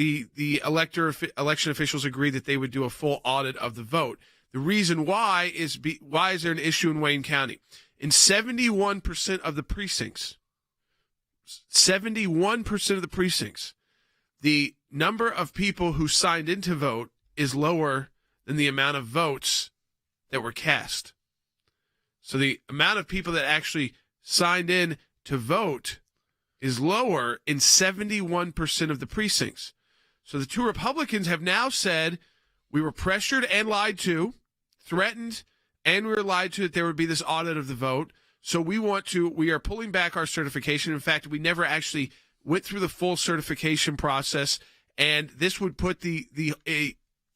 the election officials agreed that they would do a full audit of the vote. The reason why is why is there an issue in Wayne County? In 71% of the precincts, 71% of the precincts, the number of people who signed in to vote is lower than the amount of votes that were cast. So the amount of people that actually signed in to vote is lower in 71% of the precincts. So the two Republicans have now said we were pressured and lied to, threatened, and we were lied to that there would be this audit of the vote. So we are pulling back our certification. In fact, we never actually went through the full certification process, and this would put the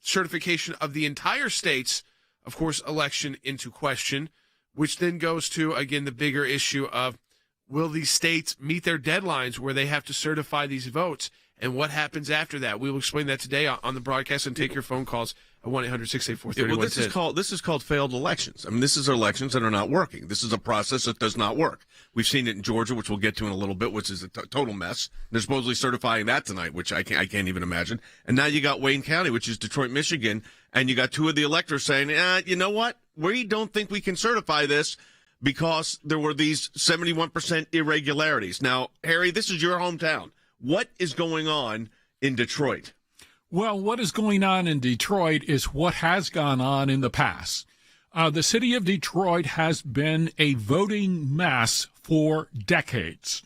certification of the entire state's, of course, election into question, which then goes to, again, the bigger issue of will these states meet their deadlines where they have to certify these votes, and what happens after that? We will explain that today on the broadcast and take your phone calls at 1-800-684-3110. Well, this is called failed elections. I mean, this is elections that are not working. This is a process that does not work. We've seen it in Georgia, which we'll get to in a little bit, which is a total mess. They're supposedly certifying that tonight, which I can't even imagine. And now you got Wayne County, which is Detroit, Michigan, and you got two of the electors saying, you know what? We don't think we can certify this because there were these 71% irregularities. Now, Harry, this is your hometown. What is going on in Detroit? Well, what is going on in Detroit is what has gone on in the past. The city of Detroit has been a voting mess for decades.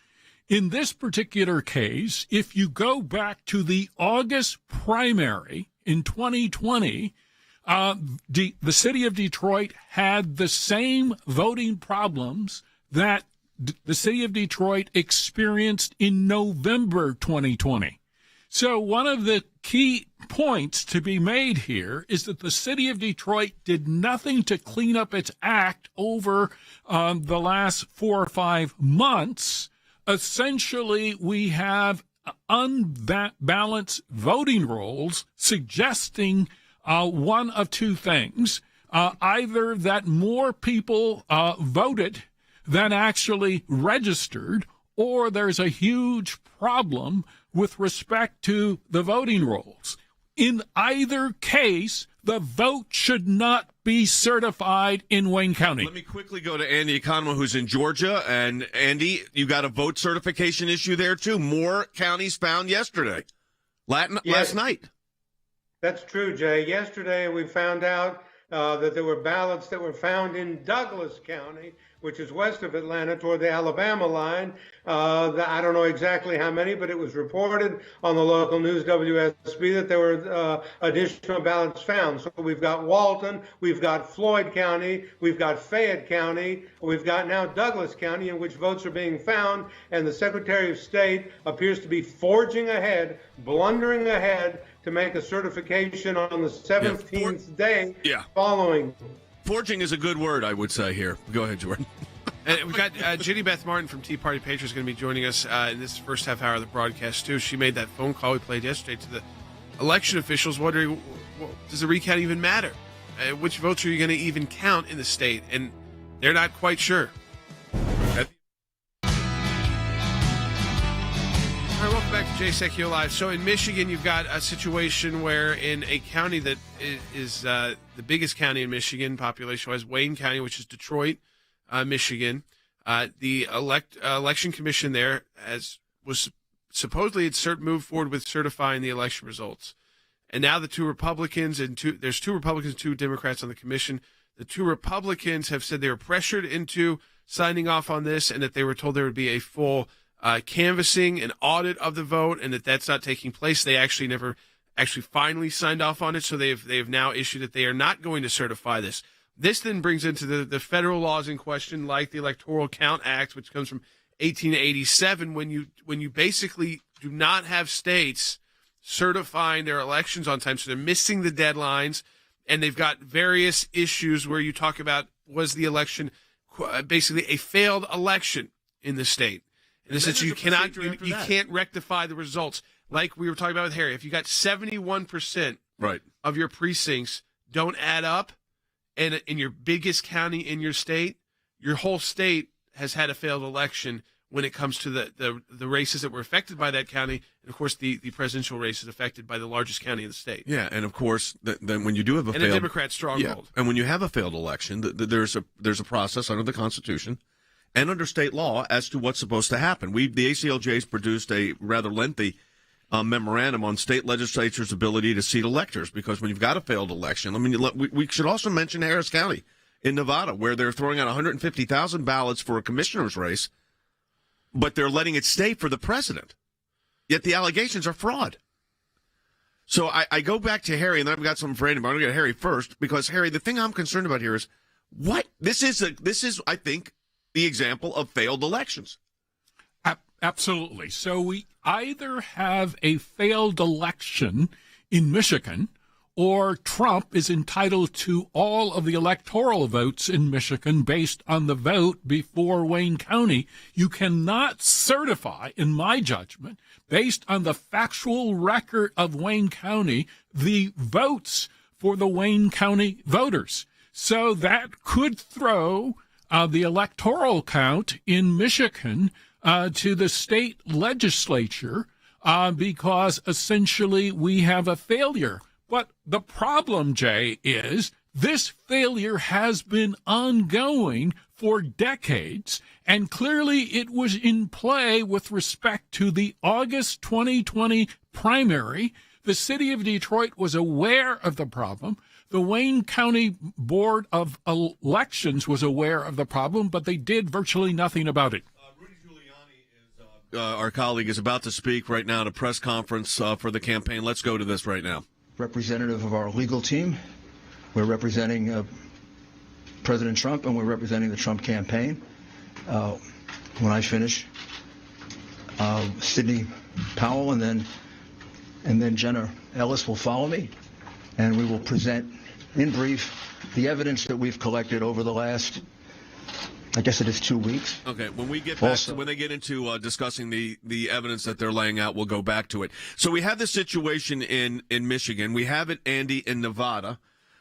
In this particular case, if you go back to the August primary in 2020, the city of Detroit had the same voting problems that the city of Detroit experienced in November 2020. So one of the key points to be made here is that the city of Detroit did nothing to clean up its act over the last 4 or 5 months. Essentially, we have unbalanced voting rolls suggesting one of two things. Either that more people voted than actually registered, or there's a huge problem with respect to the voting rolls. In either case, the vote should not be certified in Wayne County. Let me quickly go to Andy Economo, who's in Georgia. And Andy, you got a vote certification issue there, too. More counties found yesterday, last night. That's true, Jay. Yesterday, we found out that there were ballots that were found in Douglas County, which is west of Atlanta toward the Alabama line. I don't know exactly how many, but it was reported on the local news, WSB, that there were additional ballots found. So we've got Walton, we've got Floyd County, we've got Fayette County, we've got now Douglas County, in which votes are being found, and the Secretary of State appears to be forging ahead, blundering ahead to make a certification on the 17th day following. Forging is a good word, I would say here. Go ahead, Jordan. And we've got Ginny Beth Martin from Tea Party Patriots going to be joining us in this first half hour of the broadcast, too. She made that phone call we played yesterday to the election officials wondering, does the recount even matter? Which votes are you going to even count in the state? And they're not quite sure. All right, welcome back to Jay Sekulow Live. So in Michigan, you've got a situation where in a county that is the biggest county in Michigan, population-wise, Wayne County, which is Detroit, Michigan, the election commission there was supposedly had moved forward with certifying the election results. And now the two Republicans there's two Republicans and two Democrats on the commission. The two Republicans have said they were pressured into signing off on this and that they were told there would be a full canvassing and audit of the vote, and that's not taking place. They actually never finally signed off on it, so they have now issued that they are not going to certify this. This then brings into the federal laws in question, like the Electoral Count Act, which comes from 1887, when you basically do not have states certifying their elections on time, so they're missing the deadlines, and they've got various issues where you talk about, was the election basically a failed election in the state? In the sense you can't rectify the results. Like we were talking about with Harry, if you got 71% of your precincts don't add up, and in your biggest county in your state, your whole state has had a failed election when it comes to the races that were affected by that county, and of course the presidential race is affected by the largest county in the state. Yeah, and of course, then when you do have a Democrat stronghold, and when you have a failed election, there's a process under the Constitution and under state law as to what's supposed to happen. The ACLJ has produced a rather lengthy memorandum on state legislatures' ability to seat electors, because when you've got a failed election, I mean, we should also mention Harris County in Nevada, where they're throwing out 150,000 ballots for a commissioner's race, but they're letting it stay for the president. Yet the allegations are fraud. So I go back to Harry, and then I've got something for Andy, but I'm going to get Harry first, because, Harry, the thing I'm concerned about here is this is, I think, the example of failed elections. Absolutely. So we either have a failed election in Michigan, or Trump is entitled to all of the electoral votes in Michigan based on the vote before Wayne County. You cannot certify, in my judgment, based on the factual record of Wayne County, the votes for the Wayne County voters. So that could throw the electoral count in Michigan to the state legislature because essentially we have a failure. But the problem, Jay, is this failure has been ongoing for decades, and clearly it was in play with respect to the August 2020 primary. The city of Detroit was aware of the problem. The Wayne County Board of Elections was aware of the problem, but they did virtually nothing about it. Rudy Giuliani, our colleague, is about to speak right now at a press conference for the campaign. Let's go to this right now. Representative of our legal team. We're representing President Trump, and we're representing the Trump campaign. When I finish, Sidney Powell and then Jenna Ellis will follow me, and we will present in brief the evidence that we've collected over the last, I guess it is 2 weeks. Okay, when we get back when they get into discussing the evidence that they're laying out, we'll go back to it. So we have this situation in Michigan. We have it, Andy, in Nevada.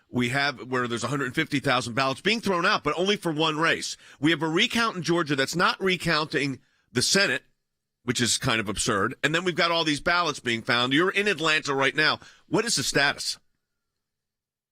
We have where there's 150,000 ballots being thrown out, but only for one race. We have a recount in Georgia that's not recounting the Senate, which is kind of absurd. And then we've got all these ballots being found. You're in Atlanta right now. What is the status?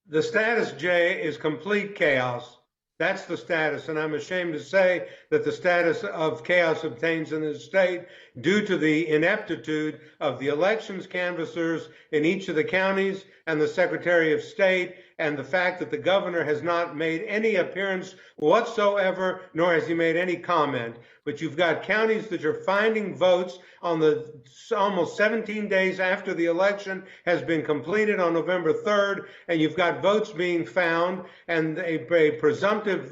The status, Jay, is complete chaos. That's the status, and I'm ashamed to say that the status of chaos obtains in the state due to the ineptitude of the elections canvassers in each of the counties and the Secretary of State, and the fact that the governor has not made any appearance whatsoever, nor has he made any comment. But you've got counties that are finding votes on the almost 17 days after the election has been completed on November 3rd, and you've got votes being found and a presumptive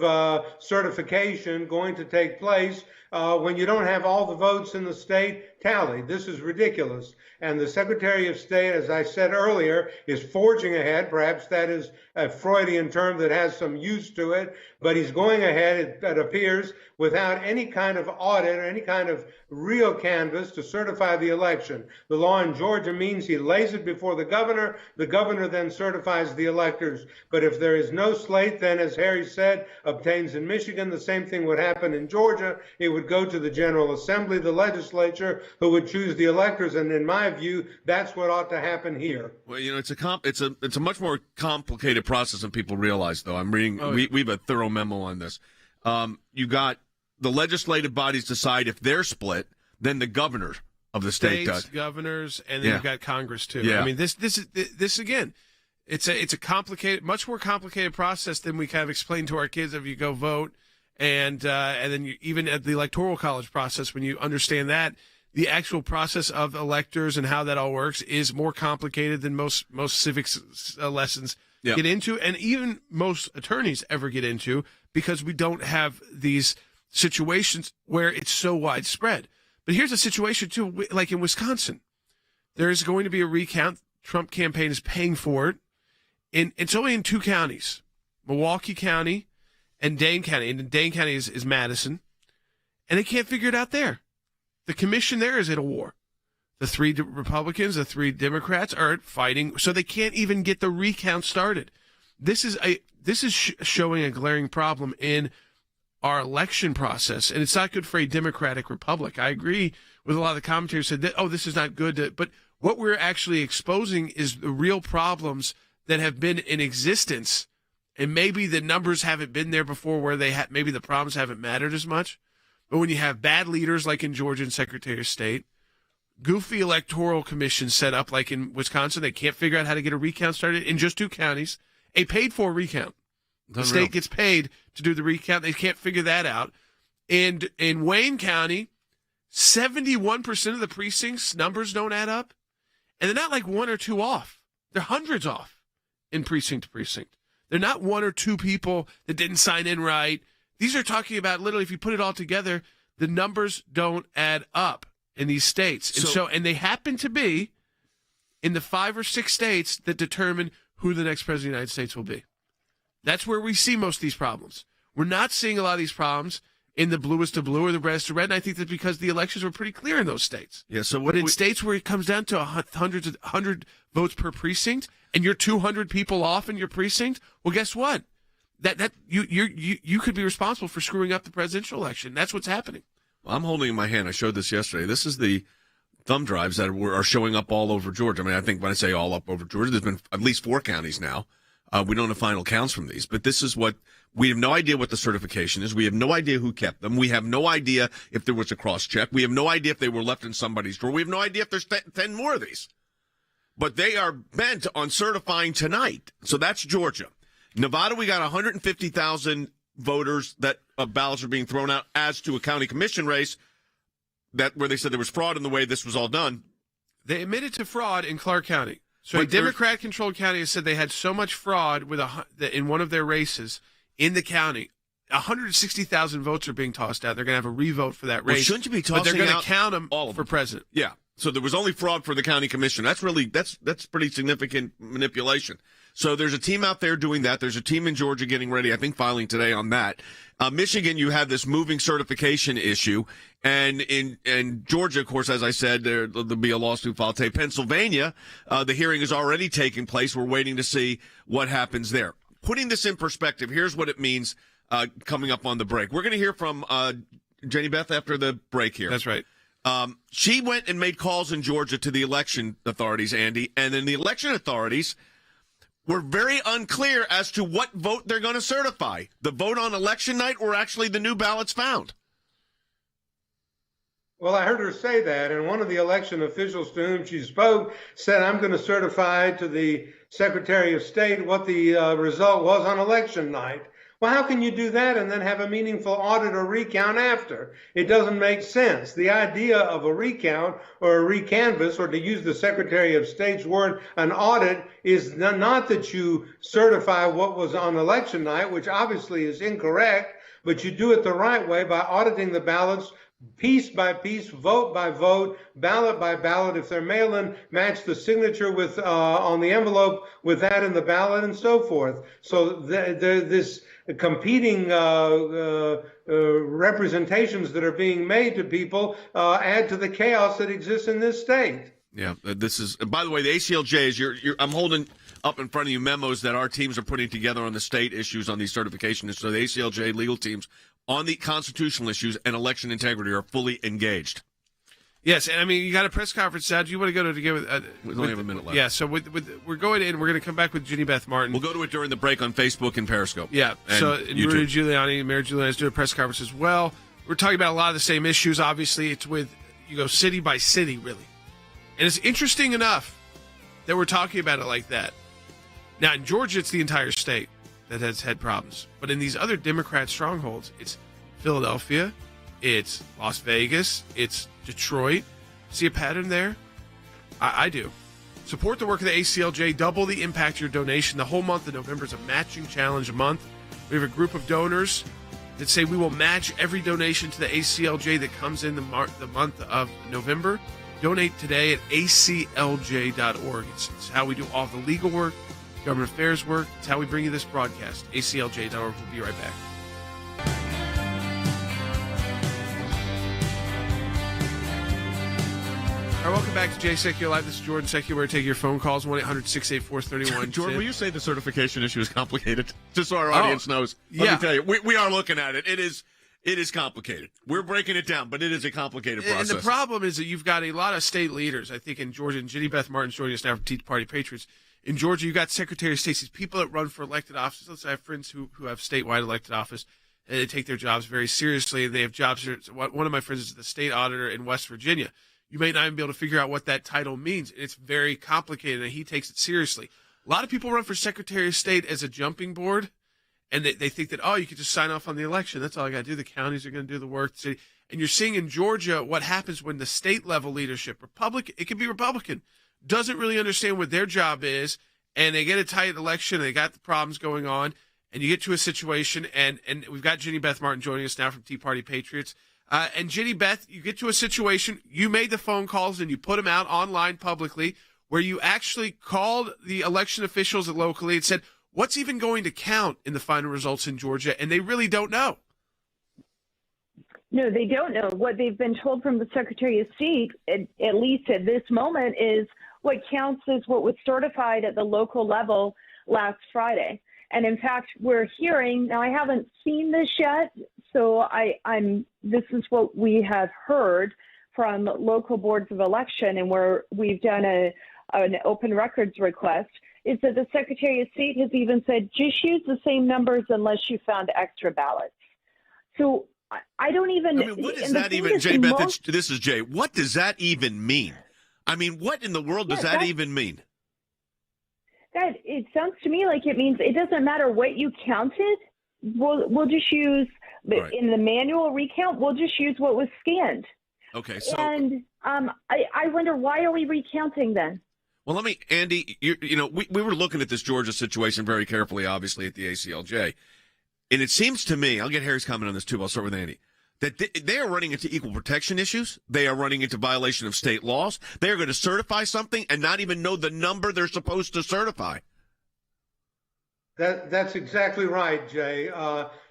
certification going to take place when you don't have all the votes in the state tallied. This is ridiculous. And the Secretary of State, as I said earlier, is forging ahead. Perhaps that is a Freudian term that has some use to it, but he's going ahead, it appears, without any kind of audit or any kind of real canvass to certify the election. The law in Georgia means he lays it before the governor then certifies the electors. But if there is no slate, then, as Harry said, obtains in Michigan, the same thing would happen in Georgia. It would go to the General Assembly, the legislature, who would choose the electors, and in my view, that's what ought to happen here. Well, you know, it's a much more complicated process than people realize, though. I'm reading. We have a thorough memo on this. You got the legislative bodies decide if they're split, then the governor of the state does. Governors, and then you've got Congress too. Yeah. I mean, this again. It's a complicated, much more complicated process than we kind of explain to our kids if you go vote, and then you, even at the electoral college process, when you understand that. The actual process of electors and how that all works is more complicated than most civics lessons get into, and even most attorneys ever get into, because we don't have these situations where it's so widespread. But here's a situation, too, like in Wisconsin. There is going to be a recount. Trump campaign is paying for it. It's only in 2 counties, Milwaukee County and Dane County. And Dane County is Madison. And they can't figure it out there. The commission there is at a war. The 3 Republicans, the 3 Democrats are fighting, so they can't even get the recount started. This is showing a glaring problem in our election process, and it's not good for a democratic republic. I agree with a lot of the commentators who said that, this is not good. But what we're actually exposing is the real problems that have been in existence, and maybe the numbers haven't been there before where maybe the problems haven't mattered as much. But when you have bad leaders like in Georgia and Secretary of State, goofy electoral commissions set up like in Wisconsin, they can't figure out how to get a recount started in just 2 counties, a paid-for recount. The state gets paid to do the recount. They can't figure that out. And in Wayne County, 71% of the precincts numbers don't add up. And they're not like 1 or 2 off. They're hundreds off in precinct to precinct. They're not 1 or 2 people that didn't sign in right. These are talking about literally, if you put it all together, the numbers don't add up in these states. And they happen to be in the 5 or 6 states that determine who the next president of the United States will be. That's where we see most of these problems. We're not seeing a lot of these problems in the bluest of blue or the reddest of red, and I think that's because the elections were pretty clear in those states. Yeah. So but in states where it comes down to 100 votes per precinct, and you're 200 people off in your precinct, well, guess what? That you could be responsible for screwing up the presidential election. That's what's happening. Well, I'm holding in my hand. I showed this yesterday. This is the thumb drives that are showing up all over Georgia. I mean, I think when I say all up over Georgia, there's been at least 4 counties now. We don't have final counts from these, but this is what we have no idea what the certification is. We have no idea who kept them. We have no idea if there was a cross check. We have no idea if they were left in somebody's drawer. We have no idea if there's 10 more of these. But they are bent on certifying tonight. So that's Georgia. Nevada, we got 150,000 voters that ballots are being thrown out as to a county commission race where they said there was fraud in the way this was all done. They admitted to fraud in Clark County. So a Democrat-controlled county has said they had so much fraud in one of their races in the county. 160,000 votes are being tossed out. They're going to have a revote for that race. Well, shouldn't you be tossing but they're going out to count them all of for president. Yeah. So there was only fraud for the county commission. That's pretty significant manipulation. So there's a team out there doing that. There's a team in Georgia getting ready, I think filing today on that. Michigan, you have this moving certification issue. And in Georgia, of course, as I said, there'll be a lawsuit filed today. Pennsylvania, the hearing is already taking place. We're waiting to see what happens there. Putting this in perspective, here's what it means coming up on the break. We're going to hear from Jenny Beth after the break here. That's right. She went and made calls in Georgia to the election authorities, Andy, and then the election authorities were very unclear as to what vote they're going to certify. The vote on election night or actually the new ballots found? Well, I heard her say that, and one of the election officials to whom she spoke said, I'm going to certify to the Secretary of State what the result was on election night. Well, how can you do that and then have a meaningful audit or recount after? It doesn't make sense. The idea of a recount or a recanvass, or to use the Secretary of State's word, an audit, is not that you certify what was on election night, which obviously is incorrect, but you do it the right way by auditing the ballots piece by piece, vote by vote, ballot by ballot. If they're mail-in, match the signature with on the envelope with that in the ballot, and so forth. So this competing representations that are being made to people add to the chaos that exists in this state. Yeah, this is. By the way, the ACLJ is. I'm holding up in front of you memos that our teams are putting together on the state issues on these certification issues. So the ACLJ legal teams on the constitutional issues and election integrity are fully engaged. Yes, and I mean, you got a press conference now. Do you want to go to give it? We only have a minute left. Yeah, so we're going in. We're going to come back with Jenny Beth Martin. We'll go to it during the break on Facebook and Periscope. Yeah, and so YouTube. Maria Giuliani is doing a press conference as well. We're talking about a lot of the same issues. Obviously, it's you go city by city, really. And it's interesting enough that we're talking about it like that. Now, in Georgia, it's the entire state that has had problems. But in these other Democrat strongholds, it's Philadelphia, it's Las Vegas, it's Detroit. See a pattern there? I do. Support the work of the ACLJ. Double the impact of your donation. The whole month of November is a matching challenge month. We have a group of donors that say we will match every donation to the ACLJ that comes in the month of November. Donate today at aclj.org. It's how we do all the legal work, government affairs work. It's how we bring you this broadcast. aclj.org. We'll be right back. All right, welcome back to Jay Sekulow Live. This is Jordan Sekulow. We're going to take your phone calls, 1-800-684-3110. Jordan, will you say the certification issue is complicated? Just so our audience knows. Let me tell you, we are looking at it. It is It is complicated. We're breaking it down, but it is a complicated process. And the problem is that you've got a lot of state leaders, I think, in Georgia, and Ginny Beth Martin's joining us now from Tea Party Patriots. In Georgia, you've got Secretary of State, these people that run for elected offices. Let's say I have friends who have statewide elected office, and they take their jobs very seriously. They have jobs. One of my friends is the state auditor in West Virginia. You may not even be able to figure out what that title means. It's very complicated, and he takes it seriously. A lot of people run for Secretary of State as a jumping board. And they think that, you could just sign off on the election. That's all I got to do. The counties are going to do the work. And you're seeing in Georgia what happens when the state level leadership, it can be Republican, doesn't really understand what their job is, and they get a tight election, and they got the problems going on, and you get to a situation, and we've got Ginny Beth Martin joining us now from Tea Party Patriots. And Ginny Beth, you get to a situation, you made the phone calls, and you put them out online publicly, where you actually called the election officials locally and said, what's even going to count in the final results in Georgia? And they really don't know. No, they don't know. What they've been told from the Secretary of State, at least at this moment, is what counts is what was certified at the local level last Friday. And in fact, we're hearing, now I haven't seen this yet, so this is what we have heard from local boards of election, and where we've done an open records request, is that the Secretary of State has even said, just use the same numbers unless you found extra ballots. So I don't even. I mean, what does that even, Jay Beth, this is Jay, what does that even mean? I mean, what in the world does that even mean? That it sounds to me like it means it doesn't matter what you counted. We'll just use, in the manual recount, we'll just use what was scanned. Okay. So, and I wonder, why are we recounting then? Well, Andy, we were looking at this Georgia situation very carefully, obviously, at the ACLJ. And it seems to me, I'll get Harry's comment on this too, but I'll start with Andy, that they are running into equal protection issues. They are running into violation of state laws. They are going to certify something and not even know the number they're supposed to certify. That's exactly right, Jay.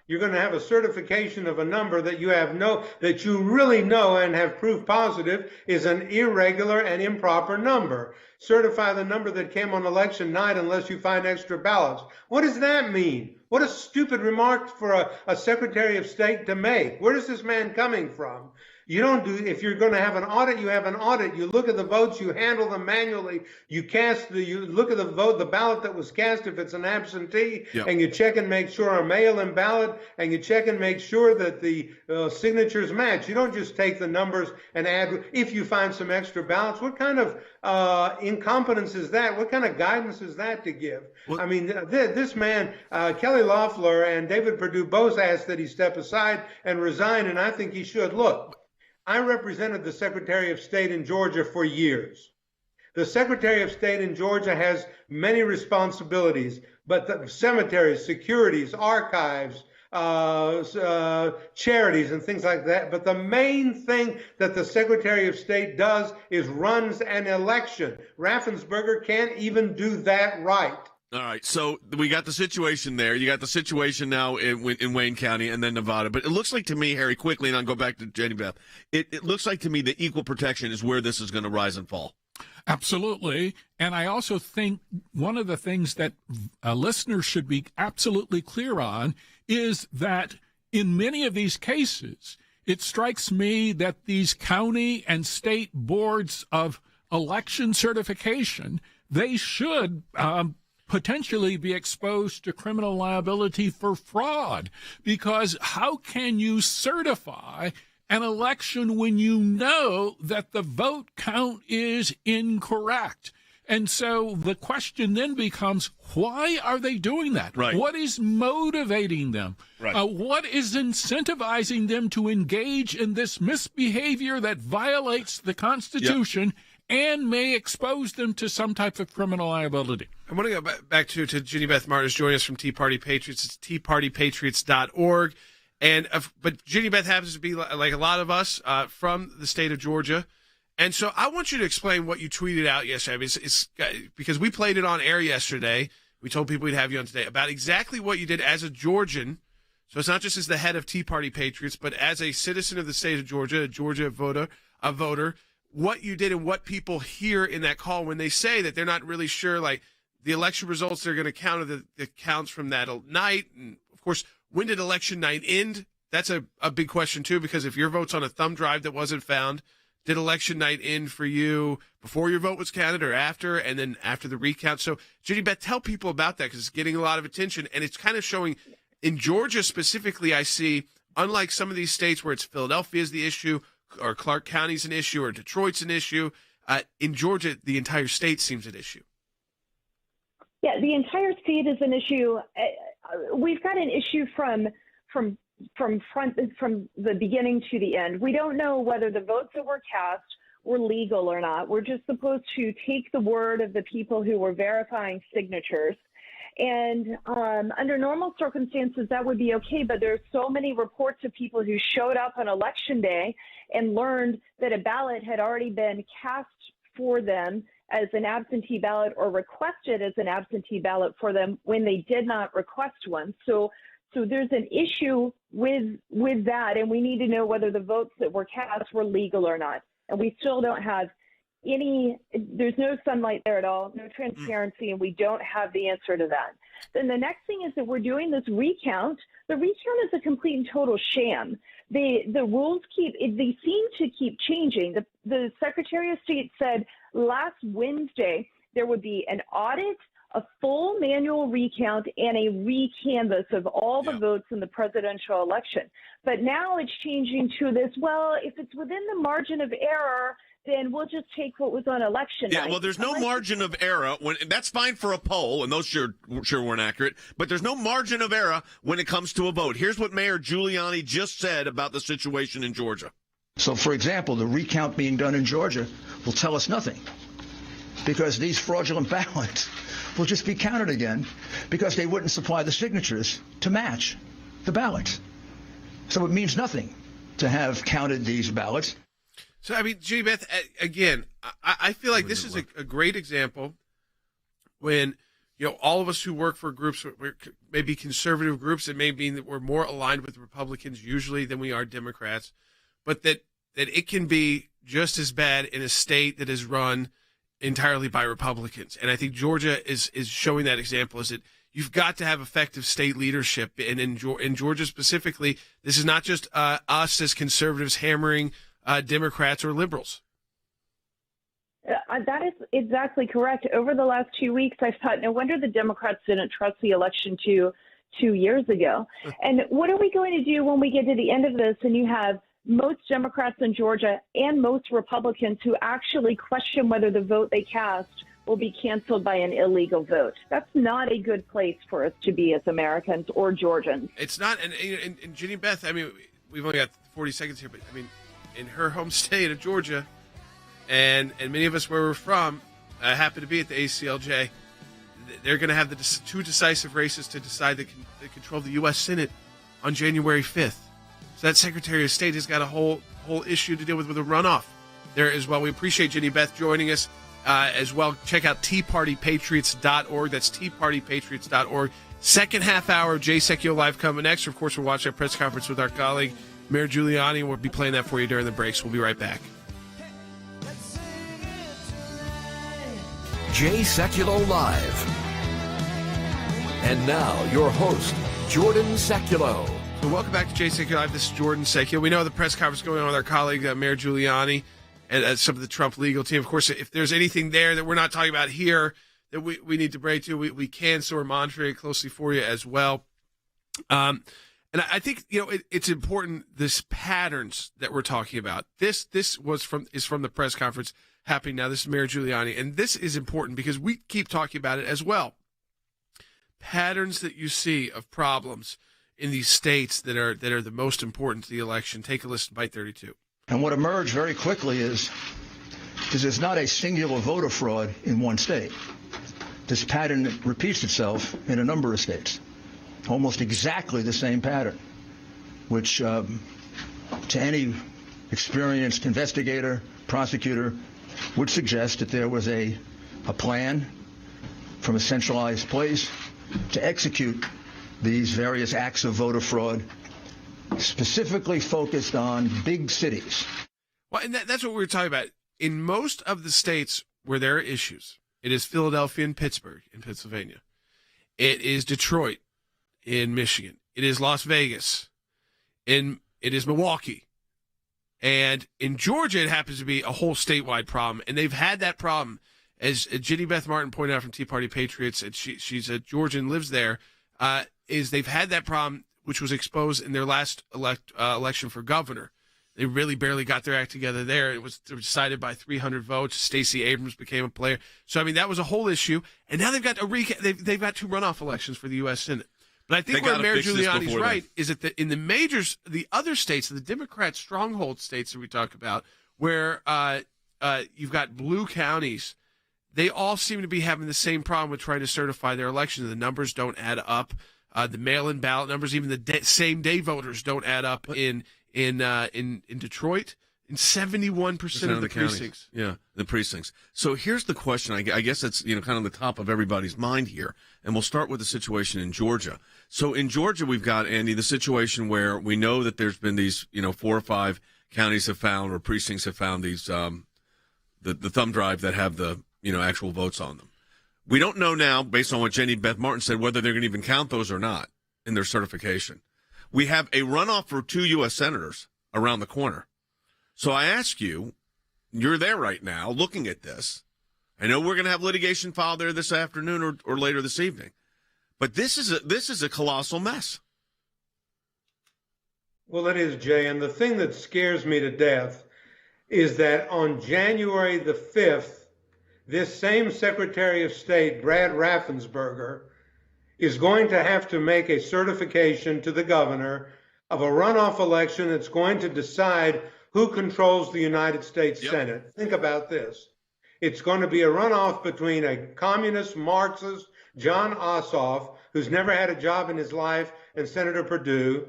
You're going to have a certification of a number that you really know and have proof positive is an irregular and improper number. Certify the number that came on election night unless you find extra ballots. What does that mean? What a stupid remark for a Secretary of State to make. Where is this man coming from? If you're going to have an audit, you have an audit. You look at the votes, you handle them manually. You look at the vote, the ballot that was cast, if it's an absentee, and you check and make sure a mail-in ballot, and you check and make sure that the signatures match. You don't just take the numbers and add, if you find some extra ballots. What kind of incompetence is that? What kind of guidance is that to give? Well, I mean, this man, Kelly Loeffler and David Perdue both asked that he step aside and resign, and I think he should. Look, I represented the Secretary of State in Georgia for years. The Secretary of State in Georgia has many responsibilities, but the cemeteries, securities, archives, charities and things like that. But the main thing that the Secretary of State does is runs an election. Raffensperger can't even do that right. All right, so we got the situation there. You got the situation now in Wayne County and then Nevada. But it looks like to me, Harry, quickly, and I'll go back to Jenny Beth, it looks like to me that equal protection is where this is going to rise and fall. Absolutely. And I also think one of the things that listeners should be absolutely clear on is that in many of these cases, it strikes me that these county and state boards of election certification, they should potentially be exposed to criminal liability for fraud, because how can you certify an election when you know that the vote count is incorrect? And so the question then becomes, why are they doing that? Right. What is motivating them? Right. What is incentivizing them to engage in this misbehavior that violates the Constitution and may expose them to some type of criminal liability? I want to go back to Ginny Beth Martin, who's joining us from Tea Party Patriots. It's teapartypatriots.org. But Ginny Beth happens to be, like a lot of us, from the state of Georgia. And so I want you to explain what you tweeted out yesterday. It's because we played it on air yesterday. We told people we'd have you on today about exactly what you did as a Georgian. So it's not just as the head of Tea Party Patriots, but as a citizen of the state of Georgia, a voter, what you did and what people hear in that call when they say that they're not really sure, like, the election results they're going to count the counts from that night. And, of course, when did election night end? that's a big question too, because if your vote's on a thumb drive that wasn't found, did election night end for you before your vote was counted or after, and then after the recount? So, Judy Beth, tell people about that, because it's getting a lot of attention, and it's kind of showing in Georgia specifically. I see, unlike some of these states where it's Philadelphia is the issue, or Clark County's an issue, or Detroit's an issue, in Georgia, the entire state seems an issue. Yeah, the entire state is an issue. We've got an issue from the beginning to the end. We don't know whether the votes that were cast were legal or not. We're just supposed to take the word of the people who were verifying signatures. And under normal circumstances, that would be okay. But there's so many reports of people who showed up on election day and learned that a ballot had already been cast for them as an absentee ballot, or requested as an absentee ballot for them when they did not request one. So there's an issue with that, and we need to know whether the votes that were cast were legal or not. And we still don't have there's no sunlight there at all, no transparency, and we don't have the answer to that. Then the next thing is that we're doing this recount. The recount is a complete and total sham. The rules they seem to keep changing. The Secretary of State said last Wednesday there would be an audit, a full manual recount, and a recanvass of all the votes in the presidential election. But now it's changing to this, well, if it's within the margin of error, then we'll just take what was on election night. Yeah, well, there's no margin of error. That's fine for a poll, and those sure weren't accurate, but there's no margin of error when it comes to a vote. Here's what Mayor Giuliani just said about the situation in Georgia. So, for example, the recount being done in Georgia will tell us nothing, because these fraudulent ballots will just be counted again because they wouldn't supply the signatures to match the ballots. So it means nothing to have counted these ballots. So, I mean, Judy Beth, again, I feel like this is a great example when, all of us who work for groups, maybe conservative groups, it may mean that we're more aligned with Republicans usually than we are Democrats, but that it can be just as bad in a state that is run entirely by Republicans. And I think Georgia is showing that example, is that you've got to have effective state leadership. And in Georgia specifically, this is not just us as conservatives hammering Democrats or liberals. That is exactly correct. Over the last 2 weeks, I've thought, no wonder the Democrats didn't trust the election 2 years ago. And what are we going to do when we get to the end of this and you have most Democrats in Georgia and most Republicans who actually question whether the vote they cast will be canceled by an illegal vote? That's not a good place for us to be as Americans or Georgians. It's not. And Ginny Beth, I mean, we've only got 40 seconds here, but I mean, in her home state of Georgia, and many of us where we're from happen to be at the ACLJ, they're going to have the two decisive races to decide that control the U.S. Senate on January 5th. So that Secretary of State has got a whole issue to deal with a runoff there as well. We appreciate Ginny Beth joining us as well. Check out teapartypatriots.org. That's teapartypatriots.org. Second half hour of Jay Sekulow Live coming next. Of course, we'll watch our press conference with our colleague, Mayor Giuliani. We'll be playing that for you during the breaks. We'll be right back. Jay Sekulow Live. And now, your host, Jordan Sekulow. So welcome back to Jay Sekulow Live. This is Jordan Sekulow. We know the press conference going on with our colleague, Mayor Giuliani, and some of the Trump legal team. Of course, if there's anything there that we're not talking about here that we need to break to, we can, so we're monitoring it closely for you as well. And I think, it's important, this patterns that we're talking about. This is from the press conference happening now. This is Mayor Giuliani, and this is important because we keep talking about it as well. Patterns that you see of problems in these states that are the most important to the election. Take a listen, Byte 32. And what emerged very quickly is there's not a singular voter fraud in one state. This pattern repeats itself in a number of states. Almost exactly the same pattern, which to any experienced investigator, prosecutor, would suggest that there was a plan from a centralized place to execute these various acts of voter fraud, specifically focused on big cities. Well, and that's what we were talking about. In most of the states where there are issues, it is Philadelphia and Pittsburgh in Pennsylvania. It is Detroit in Michigan. It is Las Vegas it is Milwaukee. And in Georgia, it happens to be a whole statewide problem. And they've had that problem, as Ginny Beth Martin pointed out from Tea Party Patriots, and she's a Georgian, lives there, is they've had that problem, which was exposed in their last election for governor. They really barely got their act together there. It was decided by 300 votes. Stacey Abrams became a player. So, I mean, that was a whole issue. And now they've got they've got 2 runoff elections for the U.S. Senate. But I think where Mayor Giuliani's right is that in the majors, the other states, the Democrat stronghold states that we talk about, where you've got blue counties, they all seem to be having the same problem with trying to certify their elections. The numbers don't add up. The mail-in ballot numbers, even the same-day voters, don't add up in Detroit. In 71% of the precincts. Yeah, the precincts. So here's the question. I guess it's kind of the top of everybody's mind here, and we'll start with the situation in Georgia. So in Georgia, we've got, Andy, the situation where we know that there's been these 4 or 5 counties have found, or precincts have found these the thumb drive that have the actual votes on them. We don't know now, based on what Jenny Beth Martin said, whether they're going to even count those or not in their certification. We have a runoff for 2 U.S. senators around the corner. So I ask you, you're there right now looking at this. I know we're going to have litigation filed there this afternoon or later this evening. But this is a colossal mess. Well, it is, Jay. And the thing that scares me to death is that on January the 5th, this same Secretary of State, Brad Raffensperger, is going to have to make a certification to the governor of a runoff election that's going to decide who controls the United States Senate. Think about this. It's going to be a runoff between a communist Marxist, John Ossoff, who's never had a job in his life, and Senator Perdue,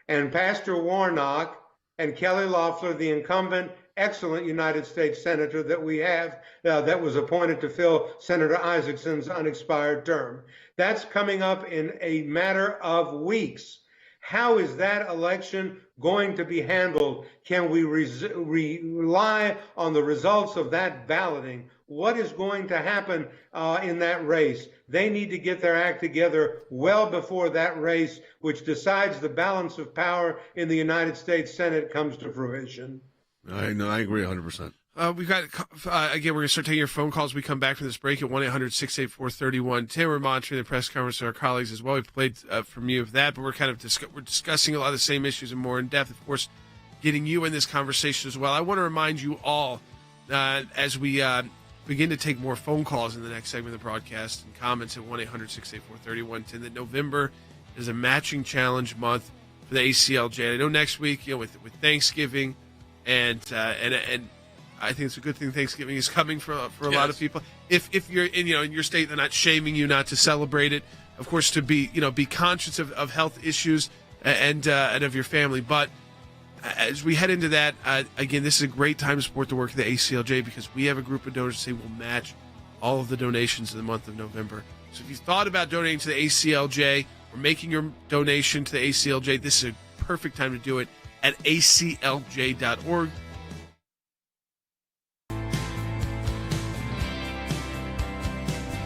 and Pastor Warnock, and Kelly Loeffler, the incumbent, excellent United States Senator that we have that was appointed to fill Senator Isaacson's unexpired term. That's coming up in a matter of weeks. How is that election going to be handled? Can we rely on the results of that balloting? What is going to happen in that race? They need to get their act together well before that race, which decides the balance of power in the United States Senate, comes to fruition. I agree 100%. We've got, again, we're going to start taking your phone calls. We come back from this break at 1-800-684-3110. We're monitoring the press conference with our colleagues as well. We've played from you of that, but we're kind of we're discussing a lot of the same issues and more in depth. Of course, getting you in this conversation as well. I want to remind you all, as we begin to take more phone calls in the next segment of the broadcast and comments at 1-800-684-3110, that November is a matching challenge month for the ACLJ. I know next week, with Thanksgiving and I think it's a good thing Thanksgiving is coming for a lot of people. If you're in your state, they're not shaming you not to celebrate it. Of course, to be conscious of health issues and of your family. But as we head into that, again, this is a great time to support the work of the ACLJ because we have a group of donors that say we'll match all of the donations in the month of November. So if you thought about donating to the ACLJ or making your donation to the ACLJ, this is a perfect time to do it at aclj.org.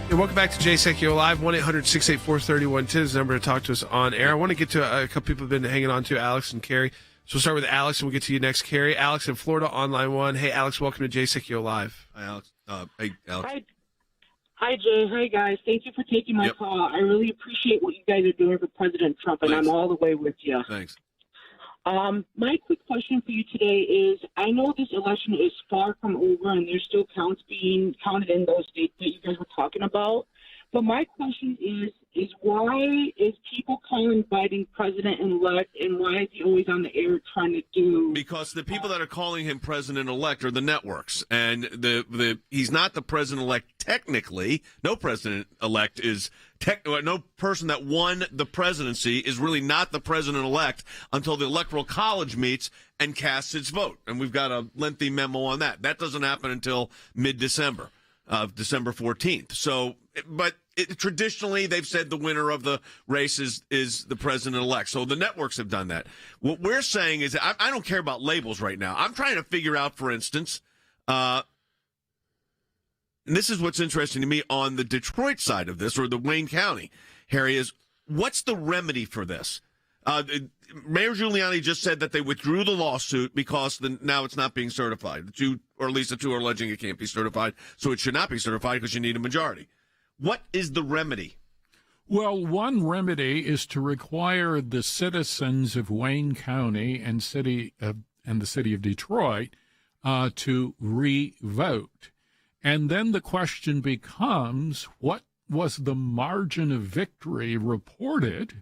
And welcome back to Jay Sekulow Live. 1-800-684-3110 is the number to talk to us on air. I want to get to a couple people have been hanging on to, Alex and Carrie. So we'll start with Alex, and we'll get to you next, Carrie. Alex in Florida on line 1. Hey, Alex, welcome to Jay Sekulow Live. Hi, Alex. Hey, Alex. Hi, Jay. Hi, guys. Thank you for taking my call. I really appreciate what you guys are doing for President Trump, and I'm all the way with you. Thanks. My quick question for you today is, I know this election is far from over and there's still counts being counted in those states that you guys were talking about. But my question is why is people calling Biden president-elect, and why is he always on the air trying to do? Because the people that are calling him president-elect are the networks, and he's not the president-elect technically. No president-elect is no person that won the presidency is really not the president-elect until the Electoral College meets and casts its vote. And we've got a lengthy memo on that. That doesn't happen until mid-December, December 14th. So, but traditionally, they've said the winner of the race is the president-elect. So the networks have done that. What we're saying is I don't care about labels right now. I'm trying to figure out, for instance, and this is what's interesting to me on the Detroit side of this, or the Wayne County, Harry, is what's the remedy for this? Mayor Giuliani just said that they withdrew the lawsuit because now it's not being certified. Or at least the two are alleging it can't be certified, so it should not be certified because you need a majority. What is the remedy? Well, one remedy is to require the citizens of Wayne County and the city of Detroit to re-vote. And then the question becomes, what was the margin of victory reported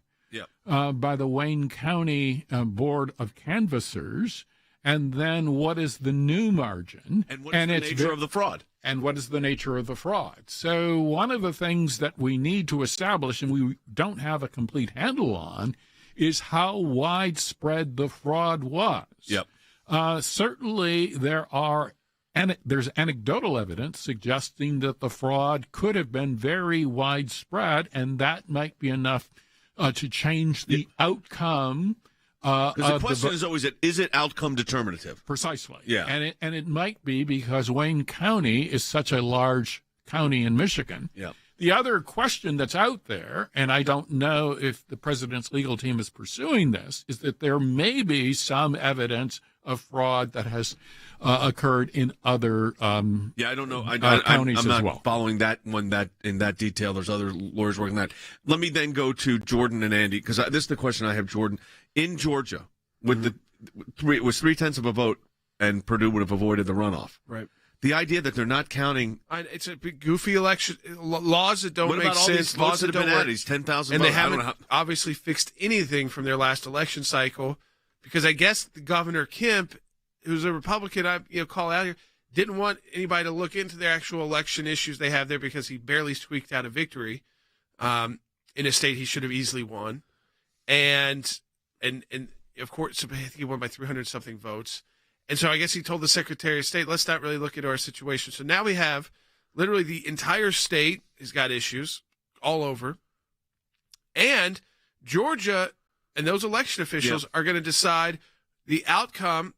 by the Wayne County Board of Canvassers? And then what is the new margin? And what is the nature of the fraud? And what is the nature of the fraud? So one of the things that we need to establish, and we don't have a complete handle on, is how widespread the fraud was. Yep. Certainly there's anecdotal evidence suggesting that the fraud could have been very widespread, and that might be enough to change the outcome. Because the question is always, is it outcome determinative? Precisely. Yeah. And it might be because Wayne County is such a large county in Michigan. Yeah. The other question that's out there, and I don't know if the president's legal team is pursuing this, is that there may be some evidence of fraud that has occurred in other I don't know. counties I'm not as well. Following that one in that detail. There's other lawyers working on that. Let me then go to Jordan and Andy, because this is the question I have, Jordan. In Georgia, with it was 3/10 of a vote, and Purdue would have avoided the runoff. Right. The idea that they're not counting. It's a big goofy election. Laws that don't make sense. Laws that don't work. 10,000 and votes. they haven't obviously fixed anything from their last election cycle, because I guess the Governor Kemp, who's a Republican, call out here, didn't want anybody to look into their actual election issues they have there, because he barely squeaked out a victory in a state he should have easily won, and of course I think he won by 300 something votes. And so I guess he told the Secretary of State, let's not really look into our situation. So now we have literally the entire state has got issues all over. And Georgia and those election officials are going to decide the outcome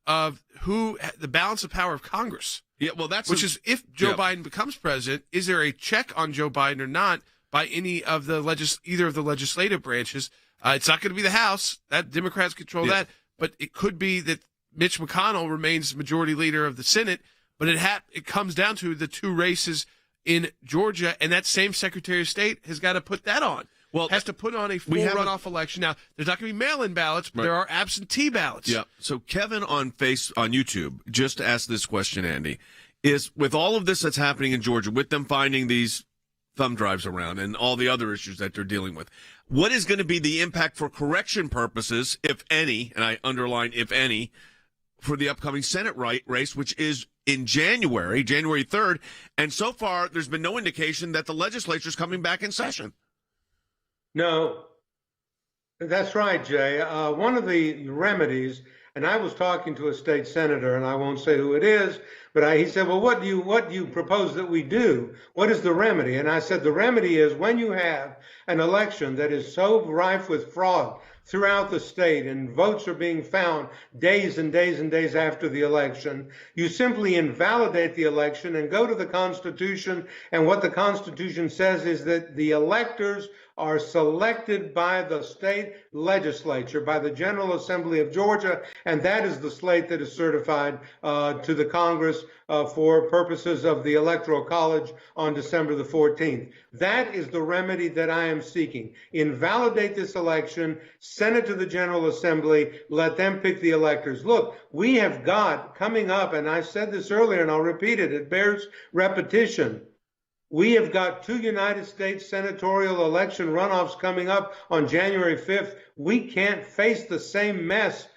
of the balance of power of Congress. Yeah, well, is if Joe Biden becomes president, is there a check on Joe Biden or not by any of the either of the legislative branches? It's not going to be the House. That Democrats control that, but it could be that Mitch McConnell remains majority leader of the Senate, but it comes down to the two races in Georgia, and that same Secretary of State has got to put that on. Well, has to put on a full runoff election. Now, there's not going to be mail-in ballots, but there are absentee ballots. Yeah. So Kevin on YouTube just asked this question, Andy, is with all of this that's happening in Georgia, with them finding these thumb drives around and all the other issues that they're dealing with, what is going to be the impact for correction purposes, if any, and I underline if any, for the upcoming Senate race, which is in January 3rd, and so far there's been no indication that the legislature is coming back in session. No, that's right, Jay. One of the remedies, and I was talking to a state senator, and I won't say who it is, but he said, well, what do you propose that we do? What is the remedy? And I said, the remedy is when you have an election that is so rife with fraud throughout the state and votes are being found days and days and days after the election, you simply invalidate the election and go to the Constitution. And what the Constitution says is that the electors are selected by the state legislature, by the General Assembly of Georgia, and that is the slate that is certified to the Congress for purposes of the Electoral College on December the 14th. That is the remedy that I am seeking. Invalidate this election, send it to the General Assembly, let them pick the electors. Look, we have got coming up, and I said this earlier and I'll repeat it, it bears repetition. We have got 2 United States senatorial election runoffs coming up on January 5th. We can't face the same mess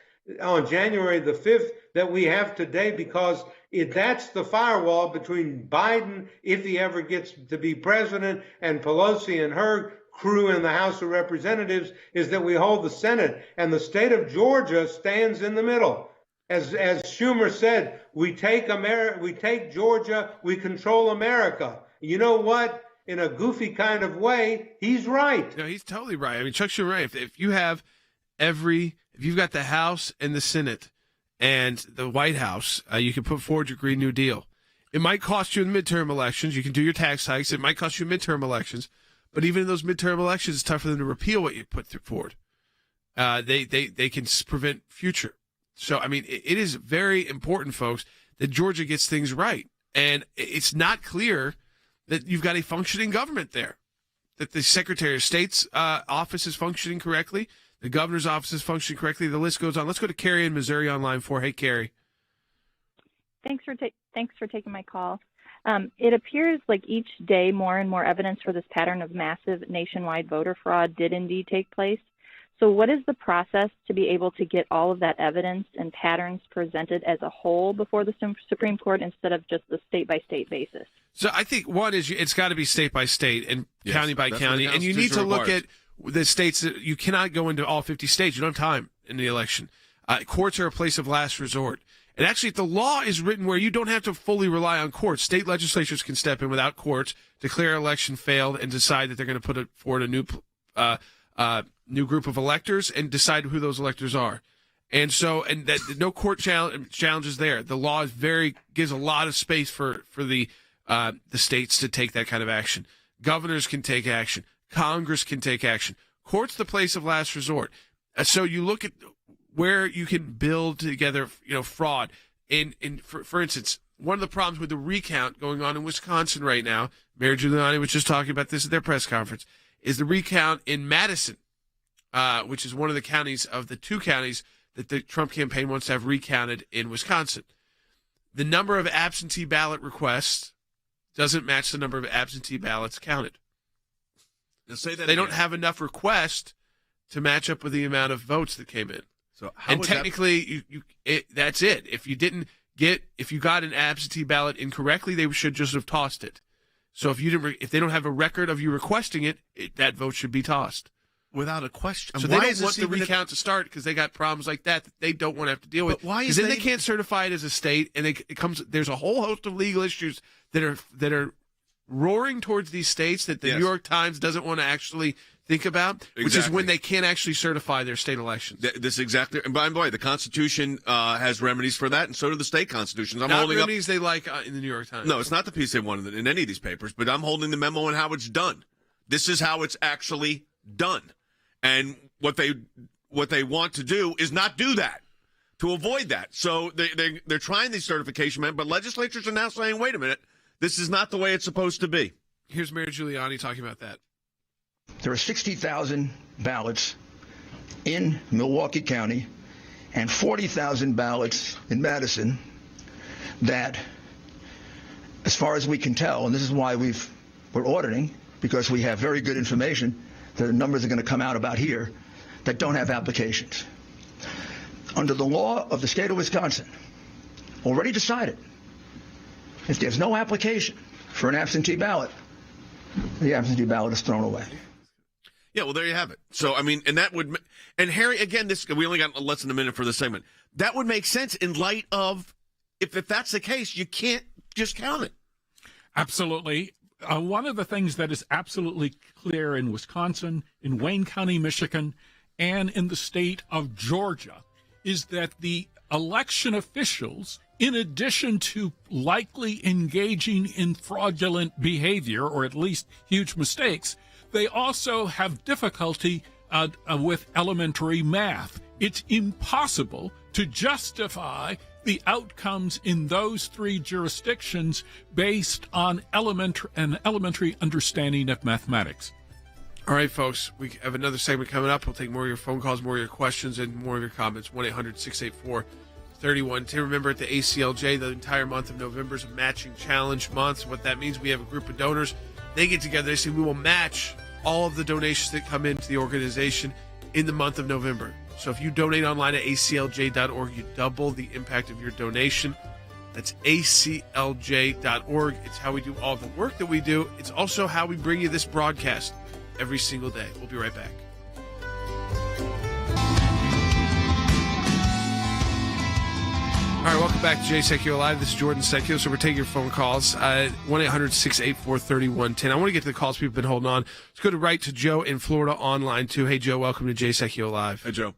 on January the 5th that we have today, because that's the firewall between Biden, if he ever gets to be president, and Pelosi and her crew in the House of Representatives, is that we hold the Senate. And the state of Georgia stands in the middle. As Schumer said, we take Georgia, we control America. You know what? In a goofy kind of way, he's right. No, he's totally right. I mean, Chuck Schumer, right. If you have if you've got the House and the Senate and the White House, you can put forward your Green New Deal. It might cost you in midterm elections. You can do your tax hikes. It might cost you in midterm elections. But even in those midterm elections, it's tough for them to repeal what you put forward. they can prevent future. So, I mean, it is very important, folks, that Georgia gets things right. And it's not clear that you've got a functioning government there, that the Secretary of State's office is functioning correctly, the governor's office is functioning correctly. The list goes on. Let's go to Carrie in Missouri on line 4. Hey, Carrie. Thanks for taking my call. It appears like each day more and more evidence for this pattern of massive nationwide voter fraud did indeed take place. So what is the process to be able to get all of that evidence and patterns presented as a whole before the Supreme Court instead of just the state-by-state basis? So I think one is it's got to be state by state and county by county, and you need to Constitution look requires. at the states. You cannot go into all 50 states. You don't have time in the election. Courts are a place of last resort. And actually, the law is written where you don't have to fully rely on courts. State legislatures can step in without courts, declare election failed, and decide that they're going to put forward a new group of electors and decide who those electors are. And so, and that no court challenges there. The law is gives a lot of space for the states to take that kind of action. Governors can take action. Congress can take action. Court's the place of last resort. So you look at where you can build together, fraud. For instance, one of the problems with the recount going on in Wisconsin right now, Mayor Giuliani was just talking about this at their press conference, is the recount in Madison, which is one of the counties of the 2 counties that the Trump campaign wants to have recounted in Wisconsin. The number of absentee ballot requests doesn't match the number of absentee ballots counted. Now say that They again. don't have enough requests to match up with the amount of votes that came in. So how And is technically, that's it. If you got an absentee ballot incorrectly, they should just have tossed it. So if they don't have a record of you requesting it, that vote should be tossed. without a question? So Why they is don't want this the even recount to start because they got problems like that they don't want to have to deal with. But why is Because then that they even- can't certify it as a state, and there's a whole host of legal issues that are roaring towards these states that the Yes. New York Times doesn't want to actually think about, which is Exactly. when they can't actually certify their state elections. This exactly, and by the way, the Constitution has remedies for that, and so do the state constitutions. I'm Not holding up. remedies they like in the New York Times. No, it's not the piece they wanted in any of these papers, but I'm holding the memo on how it's done. This is how it's actually done, and what they want to do is not do that, to avoid that. So they're trying these certification men, but legislatures are now saying, wait a minute, this is not the way it's supposed to be. Here's Mayor Giuliani talking about that. There are 60,000 ballots in Milwaukee County and 40,000 ballots in Madison that, as far as we can tell, and this is why we're auditing, because we have very good information, the numbers are going to come out about here, that don't have applications. Under the law of the state of Wisconsin, already decided, if there's no application for an absentee ballot, the absentee ballot is thrown away. Yeah, well, there you have it. So, I mean, and that would, and Harry, again, we only got less than a minute for this segment. That would make sense in light of, if that's the case, you can't just count it. Absolutely. One of the things that is absolutely clear in Wisconsin, in Wayne County, Michigan, and in the state of Georgia is that the election officials, in addition to likely engaging in fraudulent behavior, or at least huge mistakes, they also have difficulty with elementary math. It's impossible to justify the outcomes in those 3 jurisdictions based on an elementary understanding of mathematics. All right, folks, we have another segment coming up. We'll take more of your phone calls, more of your questions, and more of your comments. 1-800-684-3110. Remember, at the ACLJ, the entire month of November is a matching challenge month. What that means, we have a group of donors. They get together. They say, we will match all of the donations that come into the organization in the month of November. So if you donate online at aclj.org, you double the impact of your donation. That's aclj.org. It's how we do all the work that we do. It's also how we bring you this broadcast every single day. We'll be right back. All right, welcome back to Jay Sekulow Live. This is Jordan Sekulow. So we're taking your phone calls. 1-800-684-3110. I want to get to the calls people have been holding on. Let's go right to Joe in Florida online, too. Hey, Joe, welcome to Jay Sekulow Live. Hey, Joe.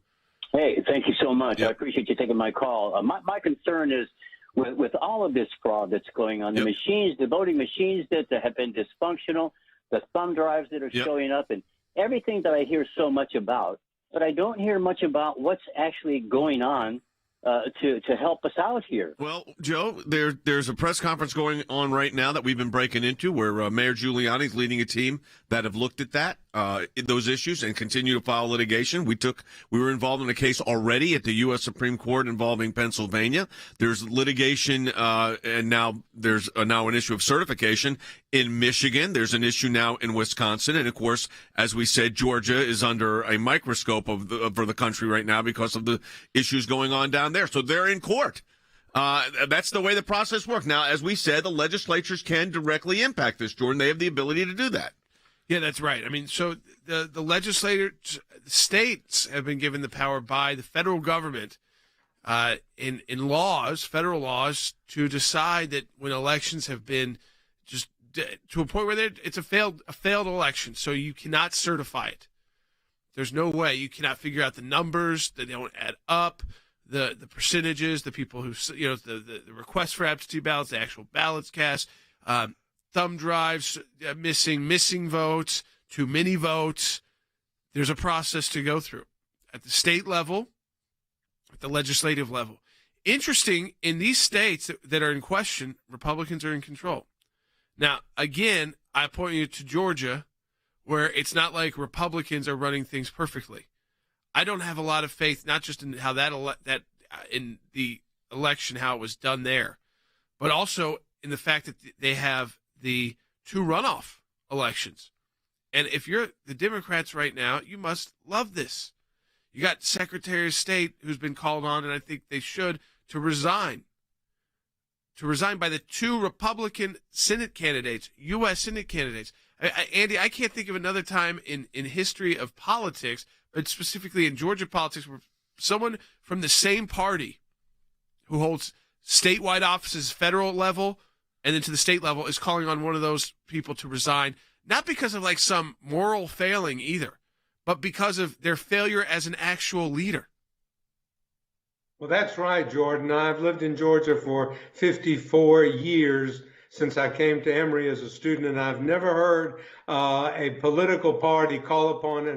Hey, thank you so much. Yep. I appreciate you taking my call. My concern is with all of this fraud that's going on, the machines, the voting machines that have been dysfunctional, the thumb drives that are Yep. showing up, and everything that I hear so much about. but I don't hear much about what's actually going on to help us out here. Well, Joe, there's a press conference going on right now that we've been breaking into where Mayor Giuliani is leading a team that have looked at those issues and continue to file litigation. We were involved in a case already at the U.S. Supreme Court involving Pennsylvania. There's litigation, and now there's now an issue of certification in Michigan. There's an issue now in Wisconsin, and of course, as we said, Georgia is under a microscope for the country right now because of the issues going on down there. So they're in court. That's the way the process works. Now, as we said, the legislatures can directly impact this, Jordan. They have the ability to do that. Yeah, that's right. I mean, so the legislators, states have been given the power by the federal government in laws, federal laws, to decide that when elections have been just to a point where it's a failed election, so you cannot certify it. There's no way. You cannot figure out the numbers. They don't add up. The percentages, the people who, the requests for absentee ballots, the actual ballots cast, thumb drives, missing votes, too many votes. There's a process to go through at the state level, at the legislative level. Interesting, in these states that are in question, Republicans are in control. Now, again, I point you to Georgia, where it's not like Republicans are running things perfectly. I don't have a lot of faith, not just in how in the election, how it was done there, but also in the fact that they have the two runoff elections. And if you're the Democrats right now, you must love this. You got Secretary of State who's been called on, and I think they should, to resign by the two Republican Senate candidates, U.S. Senate candidates. Andy, I can't think of another time in history of politics, but specifically in Georgia politics, where someone from the same party who holds statewide offices, federal level, and then to the state level, is calling on one of those people to resign, not because of like some moral failing either, but because of their failure as an actual leader. Well, that's right, Jordan. I've lived in Georgia for 54 years since I came to Emory as a student, and I've never heard a political party call upon a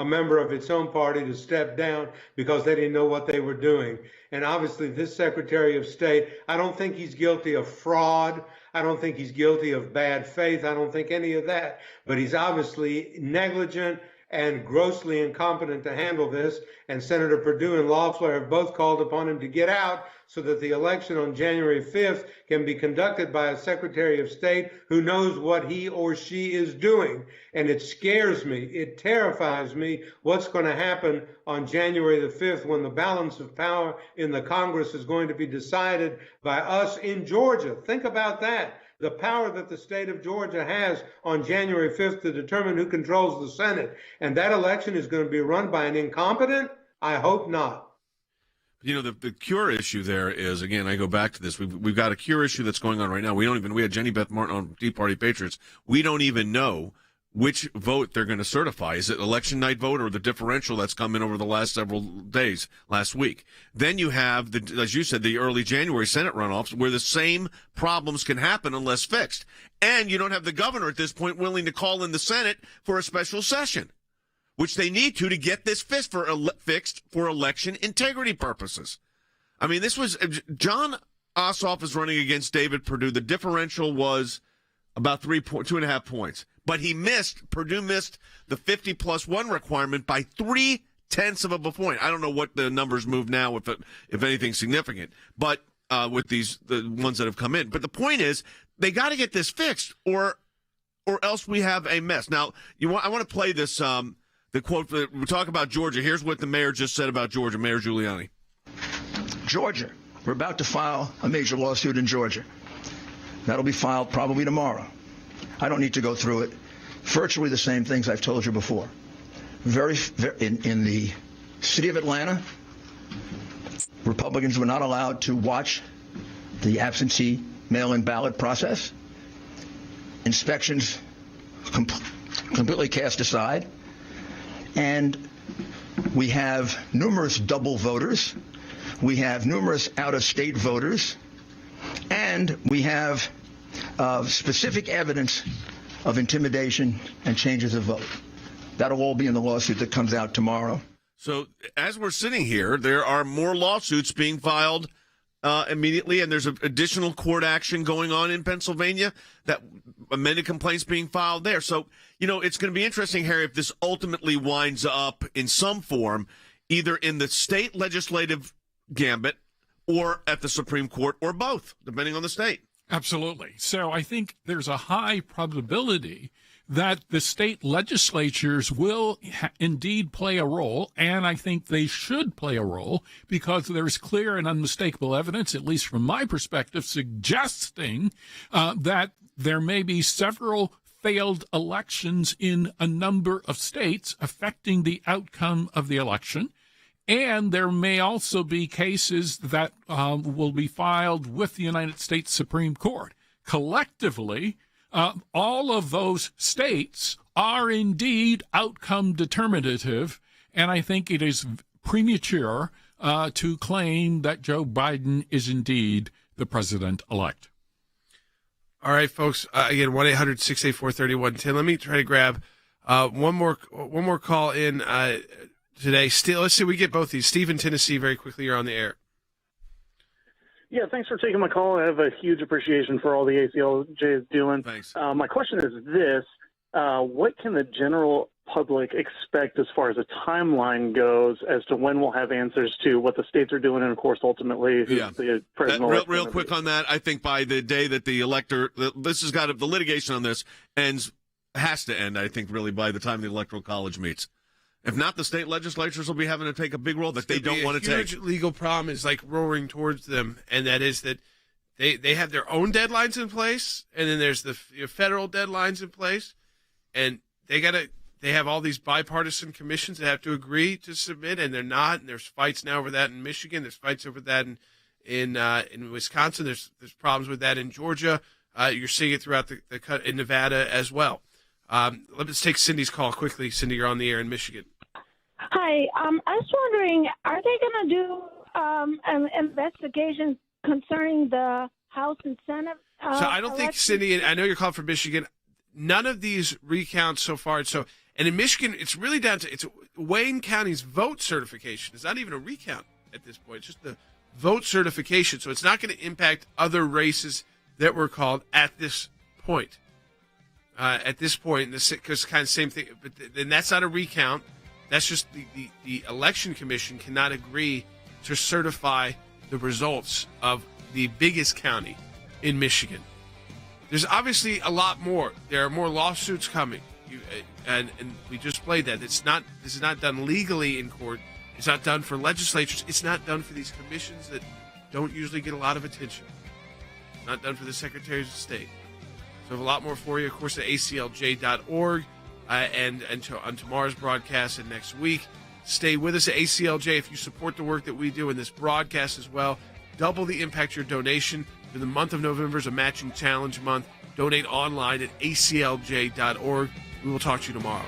member of its own party to step down because they didn't know what they were doing. And obviously, this Secretary of State, I don't think he's guilty of fraud. I don't think he's guilty of bad faith. I don't think any of that. But he's obviously negligent and grossly incompetent to handle this. And Senator Perdue and Loeffler have both called upon him to get out so that the election on January 5th can be conducted by a Secretary of State who knows what he or she is doing. And it scares me, it terrifies me what's going to happen on January the 5th when the balance of power in the Congress is going to be decided by us in Georgia. Think about that. The power that the state of Georgia has on January 5th to determine who controls the Senate. And that election is going to be run by an incompetent? I hope not. You know, the cure issue there is, again, I go back to this. We've got a cure issue that's going on right now. We had Jenny Beth Martin on Tea Party Patriots. We don't even know which vote they're going to certify. Is it election night vote or the differential that's come in over the last several days, last week? Then you have, as you said, the early January Senate runoffs where the same problems can happen unless fixed. And you don't have the governor at this point willing to call in the Senate for a special session, which they need to get this fixed for election integrity purposes. I mean, this was John Ossoff is running against David Perdue. The differential was about 2.5 points. But Perdue missed the 50+1 requirement by 0.3 of a point. I don't know what the numbers move now, if anything significant, but with the ones that have come in. But the point is, they got to get this fixed, or else we have a mess. Now, I want to play this. The quote, we talk about Georgia. Here's what the mayor just said about Georgia, Mayor Giuliani. Georgia, we're about to file a major lawsuit in Georgia. That'll be filed probably tomorrow. I don't need to go through it. Virtually the same things I've told you before. In the city of Atlanta, Republicans were not allowed to watch the absentee mail-in ballot process. Inspections completely cast aside. And we have numerous double voters. We have numerous out-of-state voters. And we have specific evidence of intimidation and changes of vote. That'll all be in the lawsuit that comes out tomorrow. So as we're sitting here, there are more lawsuits being filed immediately, and there's additional court action going on in Pennsylvania, that amended complaints being filed there. So, it's going to be interesting, Harry, if this ultimately winds up in some form, either in the state legislative gambit or at the Supreme Court, or both, depending on the state. Absolutely. So I think there's a high probability that the state legislatures will indeed play a role, and I think they should play a role, because there's clear and unmistakable evidence, at least from my perspective, suggesting that there may be several failed elections in a number of states affecting the outcome of the election. And there may also be cases that will be filed with the United States Supreme Court. Collectively, all of those states are indeed outcome determinative, and I think it is premature to claim that Joe Biden is indeed the president-elect. All right, folks. Again, 1-800-684-3110. Let me try to grab one more call in today. Still, let's see, we get both these. Steve in Tennessee, very quickly, you're on the air. Yeah, thanks for taking my call. I have a huge appreciation for all the ACLJ is doing. Thanks. My question is this. What can the general public expect as far as a timeline goes as to when we'll have answers to what the states are doing and, of course, ultimately the president? Real quick on that, I think by the day that the the litigation on this has to end, I think, really by the time the Electoral College meets. If not, the state legislatures will be having to take a big role that they don't want to take. The huge legal problem is like roaring towards them, and that is that they have their own deadlines in place, and then there's the federal deadlines in place, and they have all these bipartisan commissions that have to agree to submit, and they're not. And there's fights now over that in Michigan. There's fights over that in Wisconsin. There's problems with that in Georgia. You're seeing it throughout the cut in Nevada as well. Let's take Cindy's call quickly. Cindy, you're on the air in Michigan. Hi. I was wondering, are they going to do an investigation concerning the House and Senate? So I don't think, Cindy, and I know you're calling from Michigan, none of these recounts so far. And in Michigan, it's really down to Wayne County's vote certification. It's not even a recount at this point. It's just the vote certification. So it's not going to impact other races that were called at this point. Because kind of same thing. But then that's not a recount. That's just the election commission cannot agree to certify the results of the biggest county in Michigan. There's obviously a lot more. There are more lawsuits coming, and we just played that. This is not done legally in court. It's not done for legislatures. It's not done for these commissions that don't usually get a lot of attention. It's not done for the secretaries of state. So we have a lot more for you, of course, at aclj.org. And on tomorrow's broadcast and next week. Stay with us at ACLJ if you support the work that we do in this broadcast as well. Double the impact your donation. For the month of November is a matching challenge month. Donate online at aclj.org. We will talk to you tomorrow.